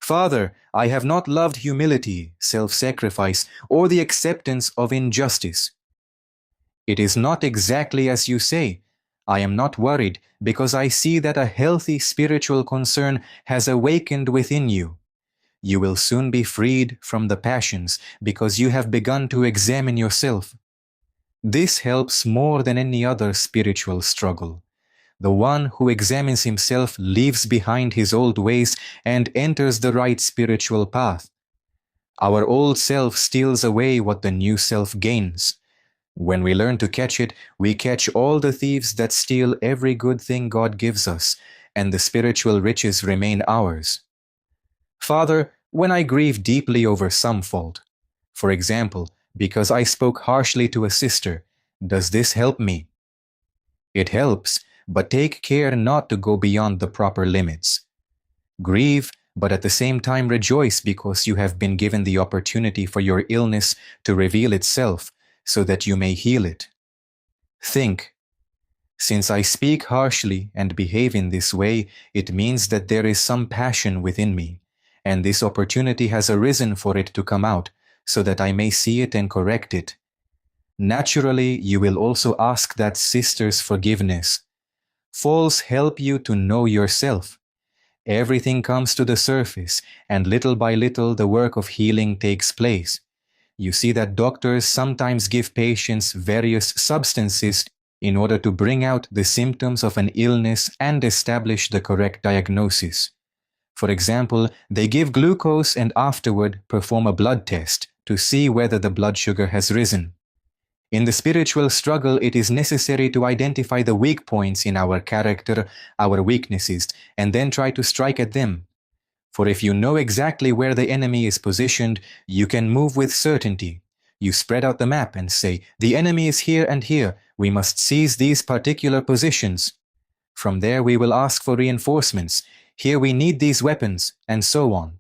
Father, I have not loved humility, self-sacrifice, or the acceptance of injustice. It is not exactly as you say. I am not worried because I see that a healthy spiritual concern has awakened within you. You will soon be freed from the passions because you have begun to examine yourself. This helps more than any other spiritual struggle. The one who examines himself leaves behind his old ways and enters the right spiritual path. Our old self steals away what the new self gains. When we learn to catch it, we catch all the thieves that steal every good thing God gives us, and the spiritual riches remain ours. Father, when I grieve deeply over some fault, for example, because I spoke harshly to a sister, does this help me? It helps, but take care not to go beyond the proper limits. Grieve, but at the same time rejoice because you have been given the opportunity for your illness to reveal itself, so that you may heal it. Think, since I speak harshly and behave in this way, it means that there is some passion within me, and this opportunity has arisen for it to come out, so that I may see it and correct it. Naturally, you will also ask that sister's forgiveness. Faults help you to know yourself. Everything comes to the surface, and little by little the work of healing takes place. You see that doctors sometimes give patients various substances in order to bring out the symptoms of an illness and establish the correct diagnosis. For example, they give glucose and afterward perform a blood test to see whether the blood sugar has risen. In the spiritual struggle, it is necessary to identify the weak points in our character, our weaknesses, and then try to strike at them. For if you know exactly where the enemy is positioned, you can move with certainty. You spread out the map and say, the enemy is here and here. We must seize these particular positions. From there we will ask for reinforcements. Here we need these weapons, and so on.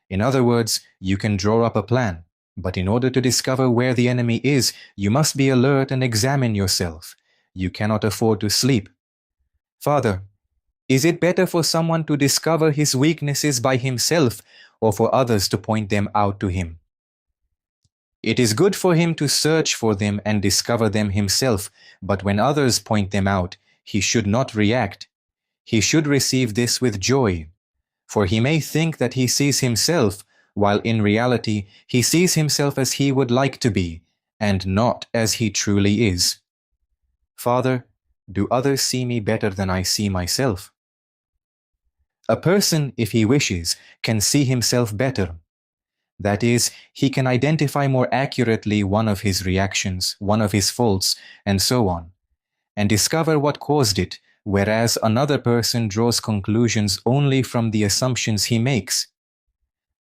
In other words, you can draw up a plan. But in order to discover where the enemy is, you must be alert and examine yourself. You cannot afford to sleep. Father, is it better for someone to discover his weaknesses by himself or for others to point them out to him? It is good for him to search for them and discover them himself, but when others point them out, he should not react. He should receive this with joy, for he may think that he sees himself, while in reality he sees himself as he would like to be, and not as he truly is. Father, do others see me better than I see myself? A person, if he wishes, can see himself better. That is, he can identify more accurately one of his reactions, one of his faults, and so on, and discover what caused it, whereas another person draws conclusions only from the assumptions he makes.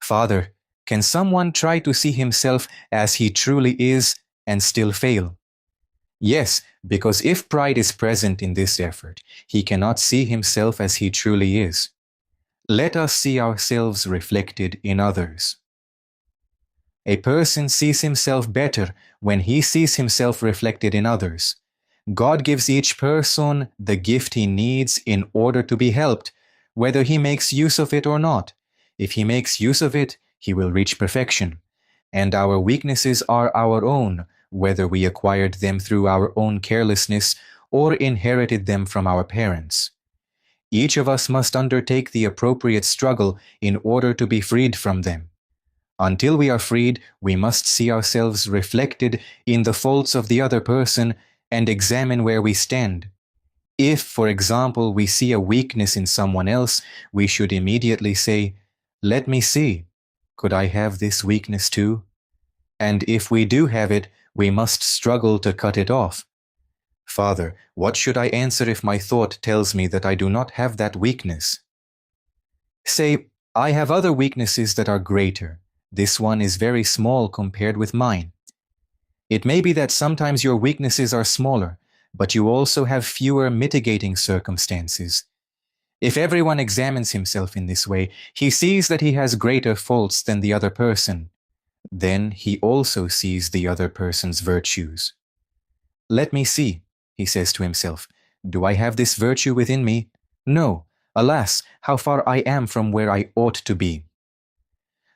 Father, can someone try to see himself as he truly is and still fail? Yes, because if pride is present in this effort, he cannot see himself as he truly is. Let us see ourselves reflected in others. A person sees himself better when he sees himself reflected in others. God gives each person the gift he needs in order to be helped, whether he makes use of it or not. If he makes use of it, he will reach perfection. And our weaknesses are our own, whether we acquired them through our own carelessness or inherited them from our parents. Each of us must undertake the appropriate struggle in order to be freed from them. Until we are freed, we must see ourselves reflected in the faults of the other person and examine where we stand. If, for example, we see a weakness in someone else, we should immediately say, "Let me see. Could I have this weakness too?" And if we do have it, we must struggle to cut it off. Father, what should I answer if my thought tells me that I do not have that weakness? Say, I have other weaknesses that are greater. This one is very small compared with mine. It may be that sometimes your weaknesses are smaller, but you also have fewer mitigating circumstances. If everyone examines himself in this way, he sees that he has greater faults than the other person. Then he also sees the other person's virtues. Let me see, he says to himself. Do I have this virtue within me? No. Alas, how far I am from where I ought to be.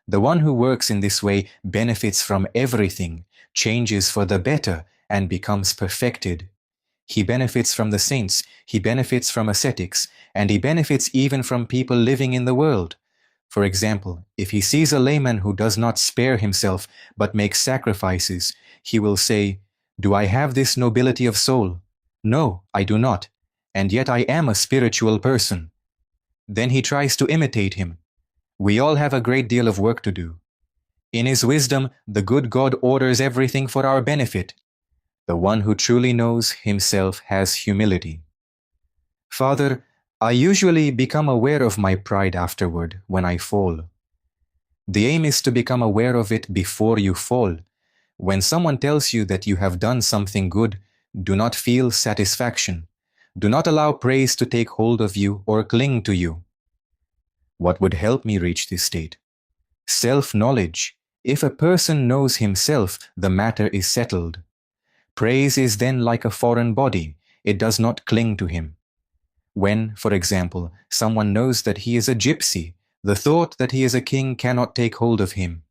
The one who works in this way benefits from everything, changes for the better, and becomes perfected. He benefits from the saints, he benefits from ascetics, and he benefits even from people living in the world. For example, if he sees a layman who does not spare himself but makes sacrifices, he will say, "Do I have this nobility of soul? No, I do not, and yet I am a spiritual person." Then he tries to imitate him. We all have a great deal of work to do. In his wisdom, the good God orders everything for our benefit. The one who truly knows himself has humility. Father, I usually become aware of my pride afterward when I fall. The aim is to become aware of it before you fall. When someone tells you that you have done something good, do not feel satisfaction. Do not allow praise to take hold of you or cling to you. What would help me reach this state? Self-knowledge. If a person knows himself, the matter is settled. Praise is then like a foreign body. It does not cling to him. When, for example, someone knows that he is a gypsy, the thought that he is a king cannot take hold of him.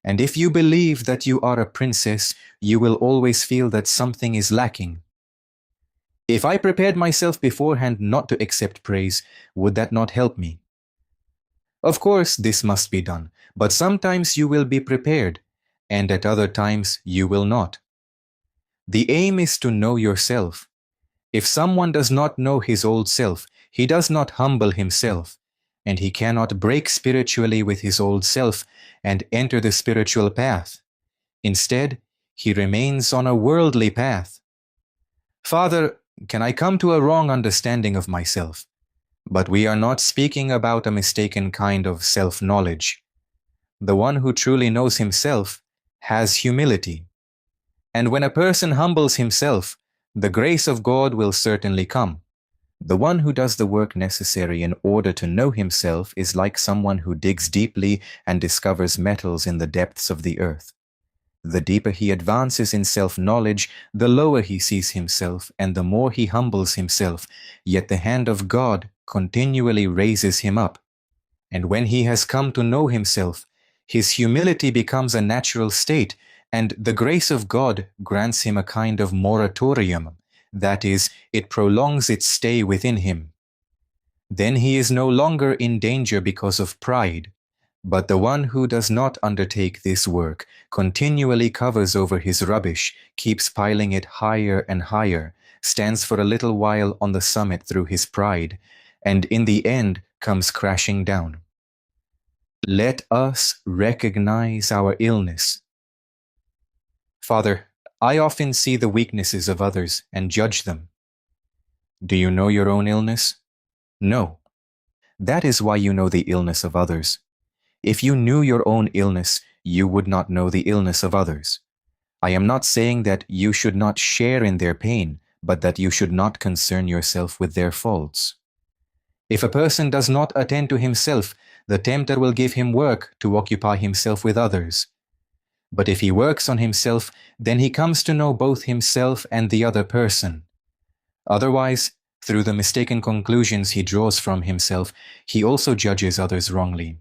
And if you believe that you are a princess, you will always feel that something is lacking. If I prepared myself beforehand not to accept praise, would that not help me? Of course, this must be done, but sometimes you will be prepared, and at other times you will not. The aim is to know yourself. If someone does not know his old self, he does not humble himself, and he cannot break spiritually with his old self and enter the spiritual path. Instead, he remains on a worldly path. Father, can I come to a wrong understanding of myself? But we are not speaking about a mistaken kind of self-knowledge. The one who truly knows himself has humility. And when a person humbles himself, the grace of God will certainly come. The one who does the work necessary in order to know himself is like someone who digs deeply and discovers metals in the depths of the earth. The deeper he advances in self-knowledge, the lower he sees himself and the more he humbles himself, yet the hand of God continually raises him up. And when he has come to know himself, his humility becomes a natural state, and the grace of God grants him a kind of moratorium, that is, it prolongs its stay within him. Then he is no longer in danger because of pride, but the one who does not undertake this work continually covers over his rubbish, keeps piling it higher and higher, stands for a little while on the summit through his pride, and in the end comes crashing down. Let us recognize our illness. Father, I often see the weaknesses of others and judge them. Do you know your own illness? No. That is why you know the illness of others. If you knew your own illness, you would not know the illness of others. I am not saying that you should not share in their pain, but that you should not concern yourself with their faults. If a person does not attend to himself, the tempter will give him work to occupy himself with others. But if he works on himself, then he comes to know both himself and the other person. Otherwise, through the mistaken conclusions he draws from himself, he also judges others wrongly.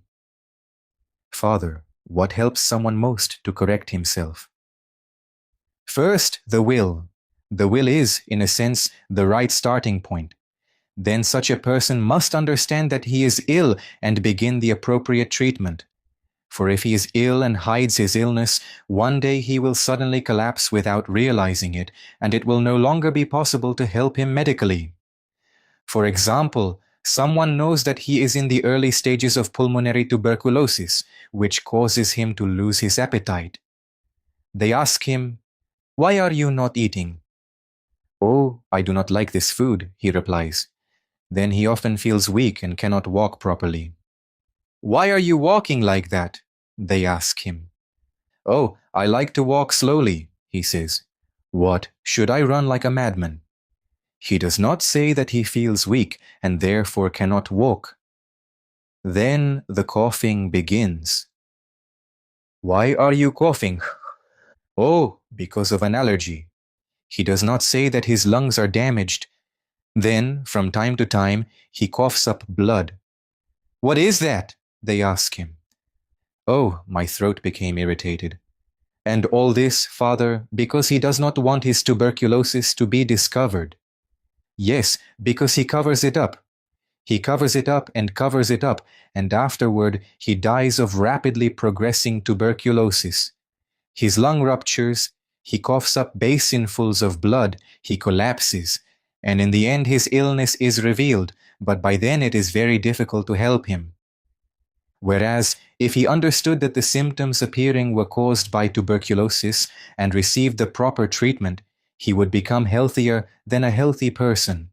Father, what helps someone most to correct himself? First, the will. The will is, in a sense, the right starting point. Then such a person must understand that he is ill and begin the appropriate treatment. For if he is ill and hides his illness, one day he will suddenly collapse without realizing it, and it will no longer be possible to help him medically. For example, someone knows that he is in the early stages of pulmonary tuberculosis, which causes him to lose his appetite. They ask him, "Why are you not eating?" "Oh, I do not like this food," he replies. Then he often feels weak and cannot walk properly. "Why are you walking like that?" they ask him. "Oh, I like to walk slowly," he says. "What, should I run like a madman?" He does not say that he feels weak and therefore cannot walk. Then the coughing begins. "Why are you coughing?" "Oh, because of an allergy." He does not say that his lungs are damaged. Then, from time to time, he coughs up blood. "What is that?" they ask him. Oh, my throat became irritated. And all this, Father, because he does not want his tuberculosis to be discovered. Yes, because he covers it up. He covers it up and covers it up, and afterward he dies of rapidly progressing tuberculosis. His lung ruptures, he coughs up basinfuls of blood, he collapses, and in the end his illness is revealed, but by then it is very difficult to help him. Whereas, if he understood that the symptoms appearing were caused by tuberculosis and received the proper treatment, he would become healthier than a healthy person.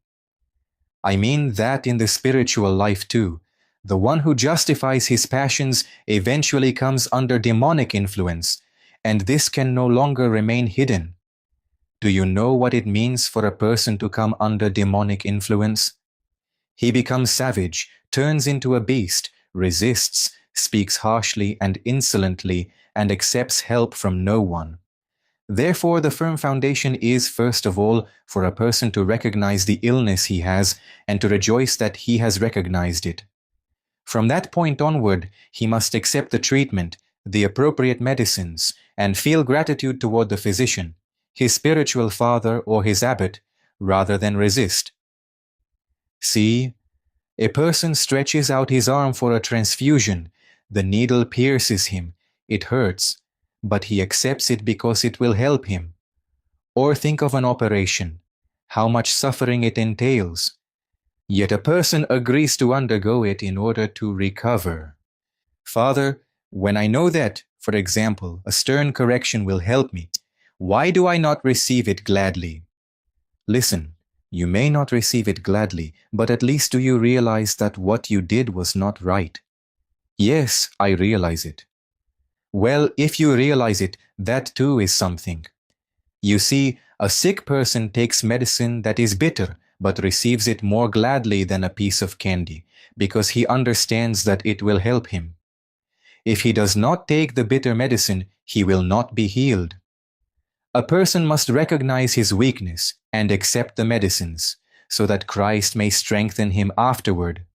I mean that in the spiritual life too. The one who justifies his passions eventually comes under demonic influence, and this can no longer remain hidden. Do you know what it means for a person to come under demonic influence? He becomes savage, turns into a beast, resists, speaks harshly and insolently, and accepts help from no one. Therefore, the firm foundation is, first of all, for a person to recognize the illness he has and to rejoice that he has recognized it. From that point onward, he must accept the treatment, the appropriate medicines, and feel gratitude toward the physician, his spiritual father or his abbot, rather than resist. See, a person stretches out his arm for a transfusion. The needle pierces him. It hurts, but he accepts it because it will help him. Or think of an operation, how much suffering it entails. Yet a person agrees to undergo it in order to recover. Father, when I know that, for example, a stern correction will help me, why do I not receive it gladly? Listen, you may not receive it gladly, but at least do you realize that what you did was not right? Yes, I realize it. Well, if you realize it, that too is something. You see, a sick person takes medicine that is bitter, but receives it more gladly than a piece of candy, because he understands that it will help him. If he does not take the bitter medicine, he will not be healed. A person must recognize his weakness and accept the medicines, so that Christ may strengthen him afterward.